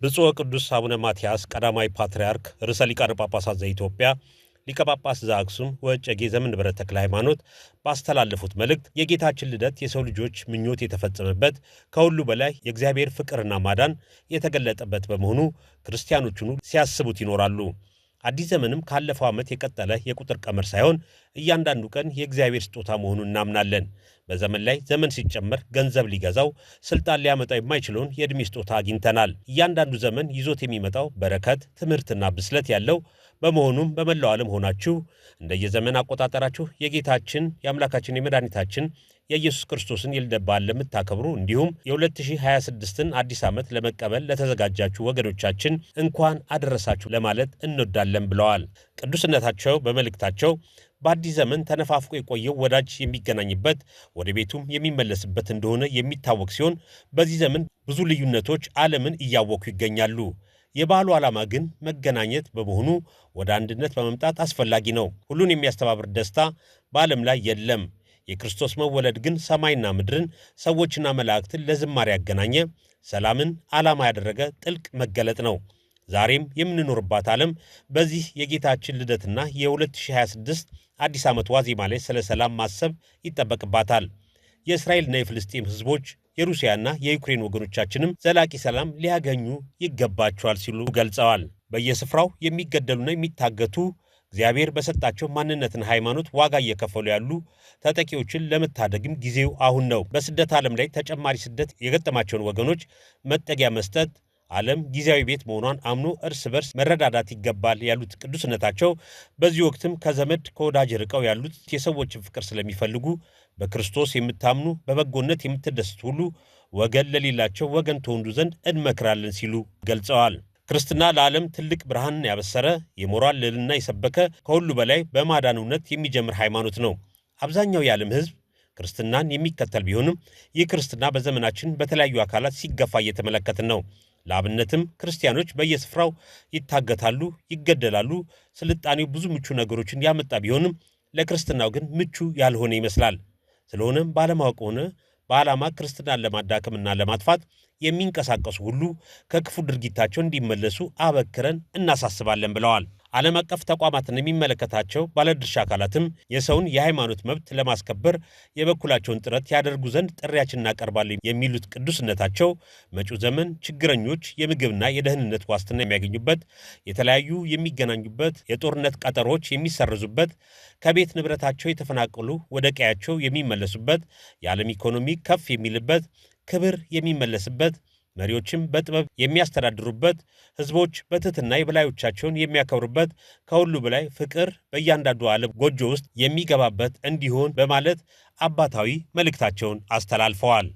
ብፁዕ ወቅዱስ አቡነ ማትያስ ቀዳማዊ ፓትርያርክ ርዕሰ ሊቃነ ጳጳሳት ዘኢትዮጵያ ሊቀ ጳጳስ ዘአክሱም ወዕጨጌ ዘመንበረ ተክለ ሃይማኖት ባስተላለፉት መልእክት የጌታችን ልደት የሰው ልጆች ምኞት የተፈጸመበት ከሁሉ በላይ የእግዚአብሔር ፍቅርና ማዳን የተገለጠበት በመሆኑ ክርስቲያኖቹን ሲያስቡት ይኖራሉ። አዲስ ዘመንም ካለፈው ዓመት የቀጠለ የቁጥር ቀመር ሳይሆን እያንዳንዱ ቀን የእግዚአብሔር ስጦታ መሆኑን እናምናለን። በዘመን ላይ ዘመን ሲጨመር ገንዘብ ሊገዛው ስልጣን ሊያመጣው የማይችለውን የዕድሜ ስጦታ አግኝተናል። እያንዳንዱ ዘመን ይዞት የሚመጣው በረከት፣ ትምህርትና ብስለት ያለው በመሆኑም በመላው ዓለም ሆናችሁ እንደየዘመን አቆጣጠራችሁ የጌታችን የአምላካችን የመድኃኒታችን የኢየሱስ ክርስቶስን የልደት በዓል ለምታከብሩ እንዲሁም የ2026ን አዲስ ዓመት ለመቀበል ለተዘጋጃችሁ ወገኖቻችን እንኳን አደረሳችሁ ለማለት እንወዳለን ብለዋል። ቅዱስነታቸው በመልእክታቸው በአዲስ ዘመን ተነፋፍቆ የቆየው ወዳጅ የሚገናኝበት ወደ ቤቱም የሚመለስበት እንደሆነ የሚታወቅ ሲሆን በዚህ ዘመን ብዙ ልዩነቶች ዓለምን እያወኩ ይገኛሉ። የበዓሉ ዓላማ ግን መገናኘት በመሆኑ ወደ አንድነት በመምጣት አስፈላጊ ነው። ሁሉን የሚያስተባብር ደስታ በዓለም ላይ የለም። የክርስቶስ መወለድ ግን ሰማይና ምድርን ሰዎችና መላእክትን ለዝማሬ ያገናኘ ሰላምን ዓላማ ያደረገ ጥልቅ መገለጥ ነው። ዛሬም የምንኖርባት ዓለም በዚህ የጌታችን ልደትና የ2026 አዲስ ዓመት ዋዜማ ላይ ስለ ሰላም ማሰብ ይጠበቅባታል። የእስራኤልና የፍልስጤም ሕዝቦች የሩሲያና የዩክሬን ወገኖቻችንም ዘላቂ ሰላም ሊያገኙ ይገባቸዋል ሲሉ ገልጸዋል። በየስፍራው የሚገደሉና የሚታገቱ እግዚአብሔር በሰጣቸው ማንነትና ሃይማኖት ዋጋ እየከፈሉ ያሉ ተጠቂዎችን ለመታደግም ጊዜው አሁን ነው። በስደት ዓለም ላይ ተጨማሪ ስደት የገጠማቸውን ወገኖች መጠጊያ መስጠት፣ ዓለም ጊዜያዊ ቤት መሆኗን አምኖ እርስ በርስ መረዳዳት ይገባል ያሉት ቅዱስነታቸው በዚህ ወቅትም ከዘመድ ከወዳጅ ርቀው ያሉት የሰዎችን ፍቅር ስለሚፈልጉ በክርስቶስ የምታምኑ በበጎነት የምትደስቱ ሁሉ ወገን ለሌላቸው ወገን ትሆኑ ዘንድ እንመክራለን ሲሉ ገልጸዋል። ክርስትና ለዓለም ትልቅ ብርሃንን ያበሰረ የሞራል ልዕልና የሰበከ ከሁሉ በላይ በማዳን እውነት የሚጀምር ሃይማኖት ነው። አብዛኛው የዓለም ሕዝብ ክርስትናን የሚከተል ቢሆንም ይህ ክርስትና በዘመናችን በተለያዩ አካላት ሲገፋ እየተመለከትን ነው። ለአብነትም ክርስቲያኖች በየስፍራው ይታገታሉ፣ ይገደላሉ። ስልጣኔው ብዙ ምቹ ነገሮችን ያመጣ ቢሆንም ለክርስትናው ግን ምቹ ያልሆነ ይመስላል። ስለሆነም ባለማወቅ ሆነ በዓላማ ክርስትናን ለማዳከምና ለማጥፋት የሚንቀሳቀሱ ሁሉ ከክፉ ድርጊታቸው እንዲመለሱ አበክረን እናሳስባለን ብለዋል። ዓለም አቀፍ ተቋማትን የሚመለከታቸው ባለድርሻ አካላትም የሰውን የሃይማኖት መብት ለማስከበር የበኩላቸውን ጥረት ያደርጉ ዘንድ ጥሪያችን እናቀርባለን የሚሉት ቅዱስነታቸው መጪው ዘመን ችግረኞች የምግብና የደህንነት ዋስትና የሚያገኙበት፣ የተለያዩ የሚገናኙበት፣ የጦርነት ቀጠሮች የሚሰረዙበት፣ ከቤት ንብረታቸው የተፈናቀሉ ወደ ቀያቸው የሚመለሱበት፣ የዓለም ኢኮኖሚ ከፍ የሚልበት፣ ክብር የሚመለስበት፣ መሪዎችም በጥበብ የሚያስተዳድሩበት፣ ሕዝቦች በትሕትና የበላዮቻቸውን የሚያከብሩበት፣ ከሁሉ በላይ ፍቅር በእያንዳንዱ ዓለም ጎጆ ውስጥ የሚገባበት እንዲሆን በማለት አባታዊ መልእክታቸውን አስተላልፈዋል።